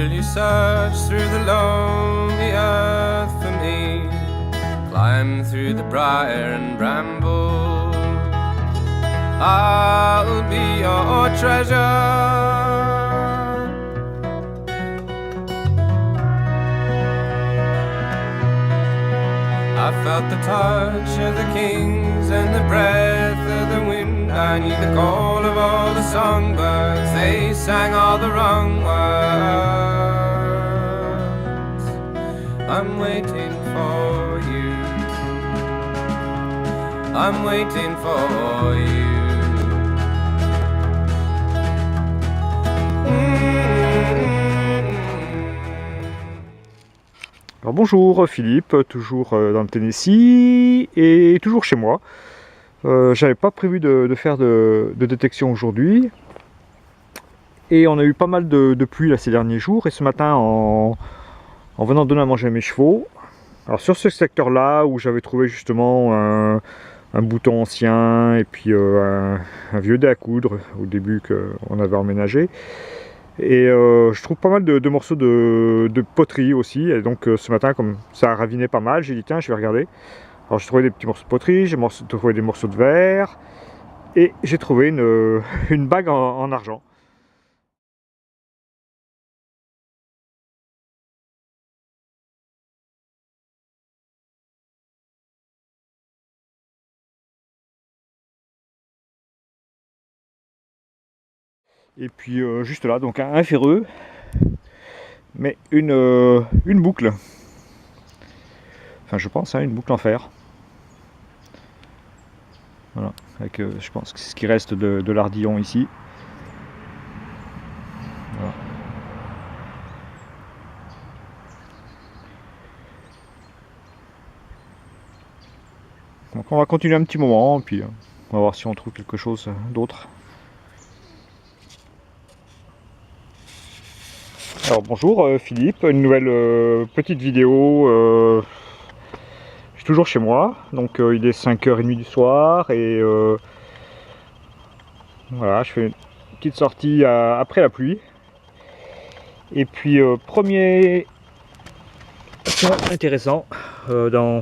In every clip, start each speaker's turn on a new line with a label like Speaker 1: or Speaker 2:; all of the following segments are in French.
Speaker 1: Will you search through the lonely earth for me? Climb through the briar and bramble. I'll be your treasure. I felt the touch of the kings and the breath of the wind. I knew the call of all the songbirds. They sang all the wrong words. I'm waiting for you. I'm waiting for you.
Speaker 2: Alors bonjour Philippe, toujours dans le Tennessee et toujours chez moi. J'avais pas prévu de faire de détection aujourd'hui et on a eu pas mal de pluie là, ces derniers jours, et ce matin en venant donner à manger à mes chevaux, alors sur ce secteur là où j'avais trouvé justement un bouton ancien et puis un vieux dé à coudre au début qu'on avait emménagé. Et je trouve pas mal de morceaux de poterie aussi, et donc ce matin, comme ça a raviné pas mal, j'ai dit tiens, je vais regarder. Alors j'ai trouvé des petits morceaux de poterie, j'ai trouvé des morceaux de verre, et j'ai trouvé une bague en argent. Et puis juste là, donc un ferreux, mais une boucle. Enfin je pense, hein, une boucle en fer. Voilà, avec je pense que c'est ce qui reste de l'ardillon ici. Voilà. Donc on va continuer un petit moment, puis on va voir si on trouve quelque chose d'autre. Alors bonjour Philippe, une nouvelle petite vidéo. Je suis toujours chez moi, donc il est 5h30 du soir, et voilà, je fais une petite sortie après la pluie. Et puis premier intéressant, dans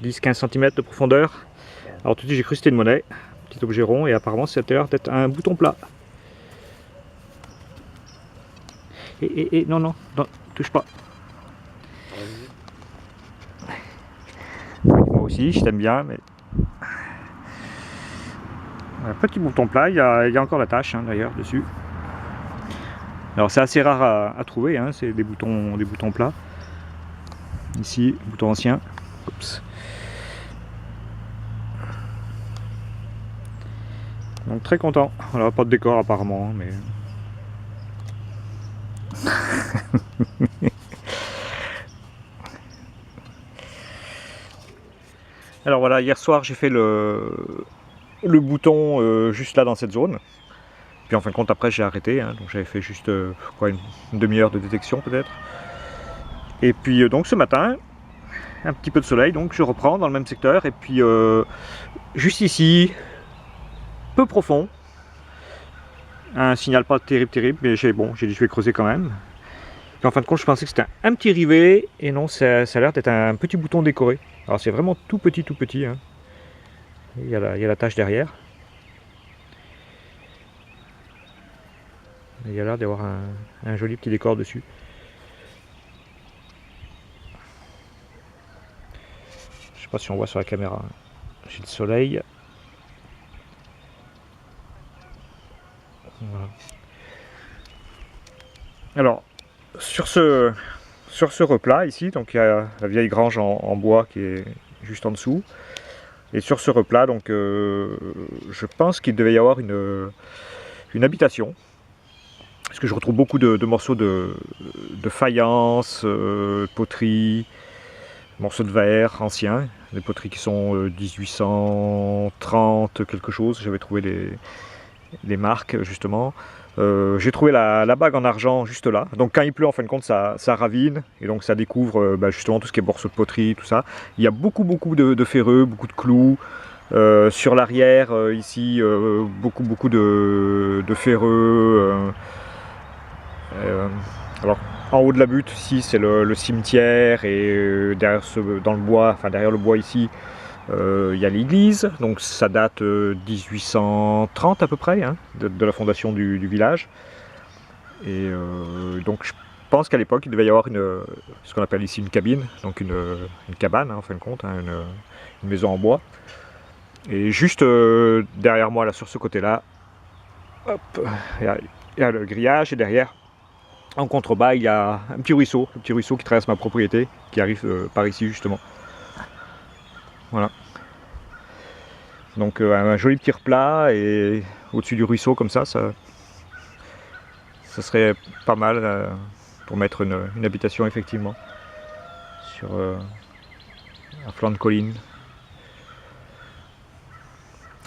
Speaker 2: 10-15 cm de profondeur. Alors tout de suite j'ai cru que c'était une monnaie, petit objet rond, et apparemment c'était l'air d'être un bouton plat. Et non, non, touche pas. Moi aussi, je t'aime bien, mais... Un petit bouton plat, il y a encore la tache, hein, d'ailleurs, dessus. Alors c'est assez rare à trouver, hein, c'est des boutons plats. Ici, bouton ancien. Oups. Donc très content. Voilà, pas de décor apparemment, mais... Alors voilà, hier soir j'ai fait le bouton juste là dans cette zone. Puis en fin de compte après j'ai arrêté, hein, donc j'avais fait juste quoi, une demi-heure de détection peut-être. Et puis donc ce matin, un petit peu de soleil, donc je reprends dans le même secteur. Et puis juste ici, peu profond, un signal pas terrible, mais j'ai dit je vais creuser quand même. Puis en fin de compte je pensais que c'était un petit rivet, et non, ça a l'air d'être un petit bouton décoré. Alors c'est vraiment tout petit, hein. Il y a la tache derrière. Et il y a l'air d'avoir un joli petit décor dessus. Je sais pas si on voit sur la caméra. J'ai le soleil. Voilà. Alors sur ce replat ici, donc il y a la vieille grange en bois qui est juste en dessous. Et sur ce replat, donc je pense qu'il devait y avoir une habitation. Parce que je retrouve beaucoup de morceaux de faïence, de poterie, morceaux de verre anciens, des poteries qui sont 1830 quelque chose. J'avais trouvé les marques justement. J'ai trouvé la bague en argent juste là. Donc quand il pleut, en fin de compte, ça ravine, et donc ça découvre justement tout ce qui est morceaux de poterie, tout ça. Il y a beaucoup de ferreux, beaucoup de clous. Sur l'arrière ici, beaucoup de ferreux. Alors En haut de la butte, ici, c'est le cimetière et derrière dans le bois, enfin derrière le bois ici, il y a l'église. Donc ça date 1830 à peu près, hein, de la fondation du village. Et donc je pense qu'à l'époque, il devait y avoir ce qu'on appelle ici une cabine, donc une cabane, hein, en fin de compte, hein, une maison en bois. Et juste derrière moi, là, sur ce côté-là, il y a le grillage et derrière, en contrebas, il y a un petit ruisseau qui traverse ma propriété, qui arrive par ici justement. Voilà. Donc un joli petit replat et au-dessus du ruisseau comme ça serait pas mal pour mettre une habitation effectivement sur un flanc de colline.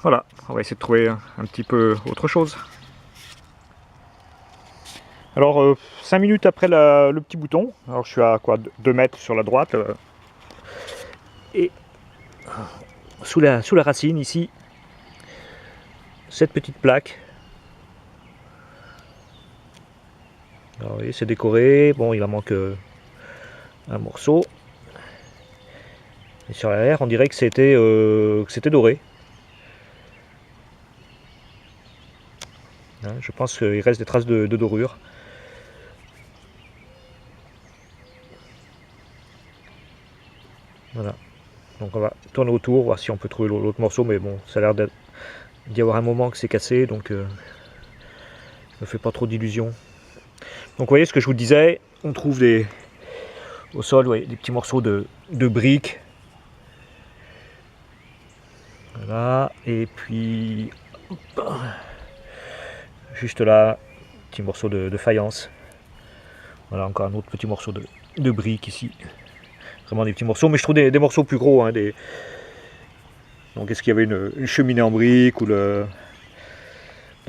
Speaker 2: Voilà, on va essayer de trouver un petit peu autre chose. Alors 5 minutes après le petit bouton, alors je suis à quoi 2 mètres sur la droite et sous la racine ici, cette petite plaque. Alors, vous voyez, c'est décoré, bon il en manque un morceau. Et sur l'arrière on dirait que c'était doré. Hein, je pense qu'il reste des traces de dorure. Voilà, donc on va tourner autour, voir si on peut trouver l'autre morceau, mais bon, ça a l'air d'y avoir un moment que c'est cassé, donc je me fais pas trop d'illusions. Donc vous voyez ce que je vous disais, on trouve au sol, ouais, des petits morceaux de briques. Voilà, et puis hop, juste là, petit morceau de faïence. Voilà, encore un autre petit morceau de briques ici. Vraiment des petits morceaux, mais je trouve des morceaux plus gros. Hein, Donc est-ce qu'il y avait une cheminée en briques ou les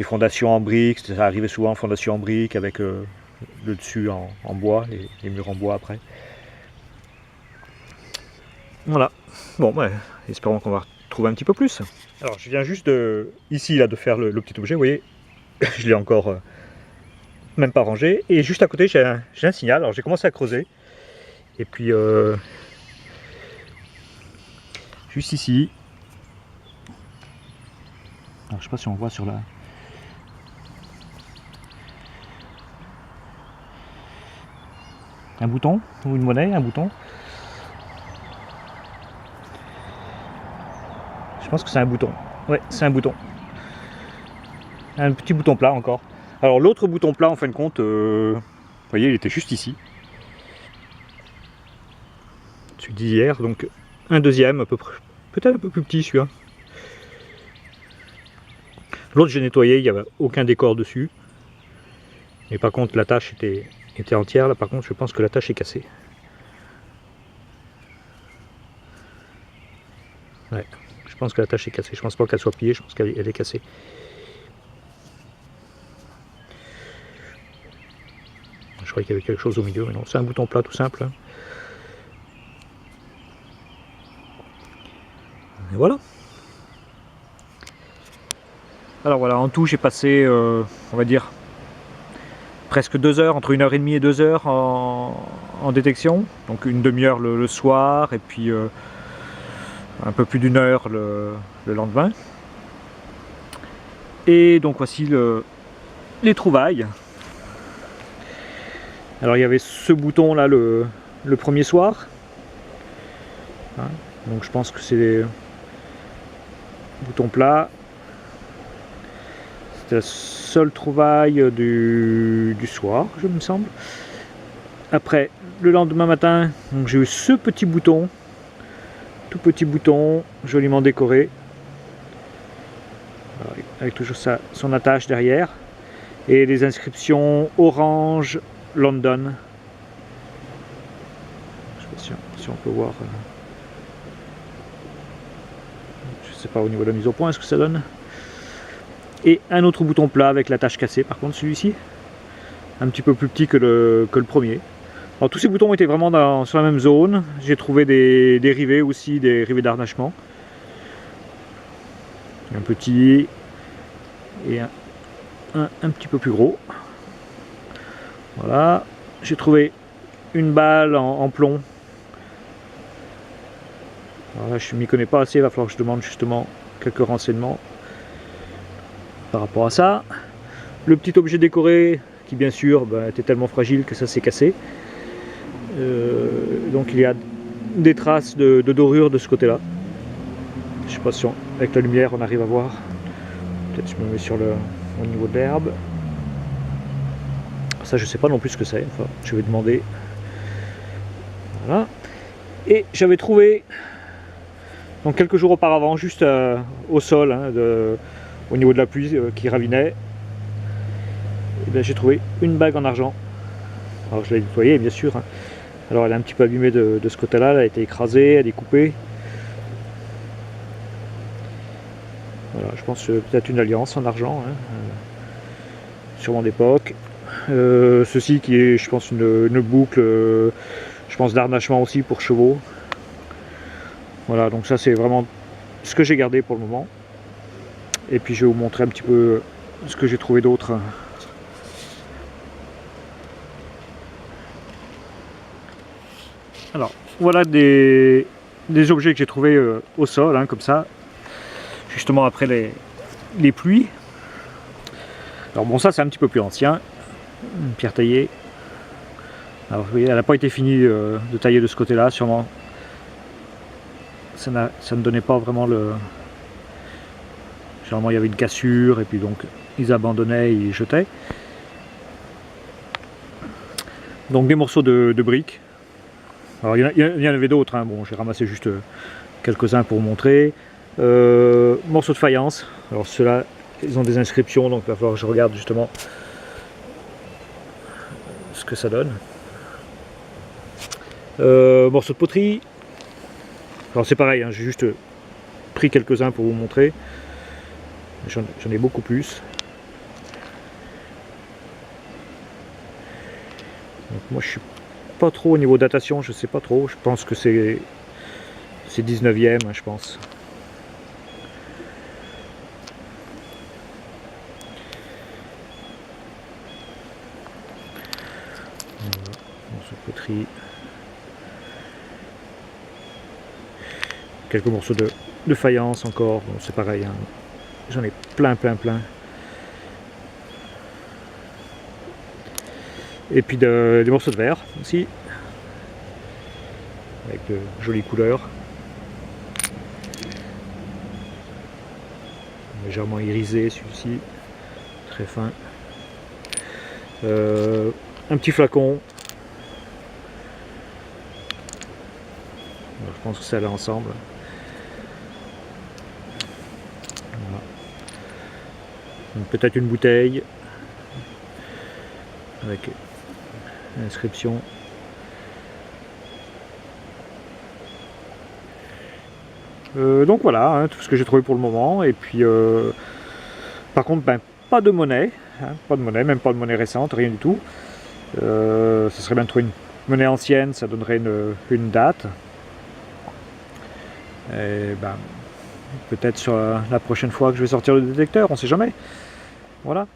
Speaker 2: fondations en briques? Ça arrivait souvent en fondation en briques avec le dessus en bois, les murs en bois après. Voilà. Bon, ouais, espérons qu'on va trouver un petit peu plus. Alors je viens juste ici là de faire le petit objet, vous voyez, je l'ai encore même pas rangé. Et juste à côté j'ai un signal, alors j'ai commencé à creuser. Et puis juste ici, alors, je sais pas si on voit sur la... un bouton ou une monnaie, un bouton. Je pense que c'est un bouton. Ouais, c'est un bouton. Un petit bouton plat encore. Alors l'autre bouton plat en fin de compte, vous voyez, il était juste ici. Celui d'hier, donc un deuxième à peu près, peut-être un peu plus petit celui-là. L'autre j'ai nettoyé, il n'y avait aucun décor dessus. Mais par contre la tâche était entière, là par contre je pense que la tâche est cassée. Ouais, je pense que la tâche est cassée, je pense pas qu'elle soit pliée, je pense qu'elle est cassée. Je croyais qu'il y avait quelque chose au milieu, mais non, c'est un bouton plat tout simple. Et voilà. Alors voilà, en tout j'ai passé, on va dire, presque 2 heures, entre 1h30 et 2 heures en détection. Donc une demi-heure le soir et puis un peu plus d'1 heure le lendemain. Et donc voici les trouvailles. Alors il y avait ce bouton là le premier soir. Hein, donc je pense que c'est des boutons plats. C'était la seule trouvaille du soir, je me semble. Après, le lendemain matin, j'ai eu ce petit bouton, tout petit bouton, joliment décoré, avec toujours son attache derrière, et les inscriptions Orange London. Je ne sais pas si on peut voir. Je ne sais pas au niveau de la mise au point ce que ça donne. Et un autre bouton plat avec l'attache cassée, par contre celui-ci, un petit peu plus petit que le premier. Alors tous ces boutons étaient vraiment sur la même zone. J'ai trouvé des rivets aussi, des rivets d'harnachement. Un petit et un petit peu plus gros. Voilà. j'ai trouvé une balle en plomb. Alors là, je ne m'y connais pas assez, il va falloir que je demande justement quelques renseignements par rapport à ça. Le petit objet décoré qui bien sûr était tellement fragile que ça s'est cassé. Donc il y a des traces de dorure de ce côté là. Je sais pas si avec la lumière on arrive à voir. Peut-être je me mets au niveau de l'herbe. Ça je sais pas non plus ce que c'est, enfin je vais demander. Voilà. Et j'avais trouvé donc quelques jours auparavant, juste au sol, au niveau de la pluie qui ravinait, j'ai trouvé une bague en argent. Alors je l'ai nettoyée bien sûr. Alors elle est un petit peu abîmée de ce côté-là, elle a été écrasée, elle est coupée. Voilà, je pense peut-être une alliance en argent, sûrement d'époque. Ceci qui est, je pense, une boucle, je pense d'harnachement aussi pour chevaux. Voilà, donc ça c'est vraiment ce que j'ai gardé pour le moment. Et puis je vais vous montrer un petit peu ce que j'ai trouvé d'autre. Alors, voilà des objets que j'ai trouvés au sol, comme ça, justement après les pluies. Alors bon, ça c'est un petit peu plus ancien, une pierre taillée. Alors vous voyez, elle n'a pas été finie de tailler de ce côté-là, sûrement. Ça ne donnait pas vraiment le... Généralement il y avait une cassure et puis donc ils abandonnaient, ils jetaient. Donc des morceaux de briques. Alors il y en avait d'autres, bon j'ai ramassé juste quelques-uns pour vous montrer. Morceaux de faïence. Alors ceux-là ils ont des inscriptions donc il va falloir que je regarde justement ce que ça donne. Morceaux de poterie. Alors c'est pareil, j'ai juste pris quelques-uns pour vous montrer. J'en ai beaucoup plus. Donc moi je suis pas trop au niveau datation, je sais pas trop. Je pense que c'est 19e, je pense. Voilà, morceau de poterie. Quelques morceaux de faïence encore, bon, c'est pareil, j'en ai plein. Et puis des morceaux de verre aussi, avec de jolies couleurs, légèrement irisé celui-ci, très fin. Un petit flacon. Alors, je pense que ça allait ensemble. Voilà. Peut-être une bouteille avec l'inscription. Donc voilà, tout ce que j'ai trouvé pour le moment. Et puis par contre pas de monnaie, pas de monnaie, même pas de monnaie récente, rien du tout. Ce serait bien de trouver une monnaie ancienne, ça donnerait une date. Et peut-être sur la prochaine fois que je vais sortir le détecteur, on sait jamais. Voilà.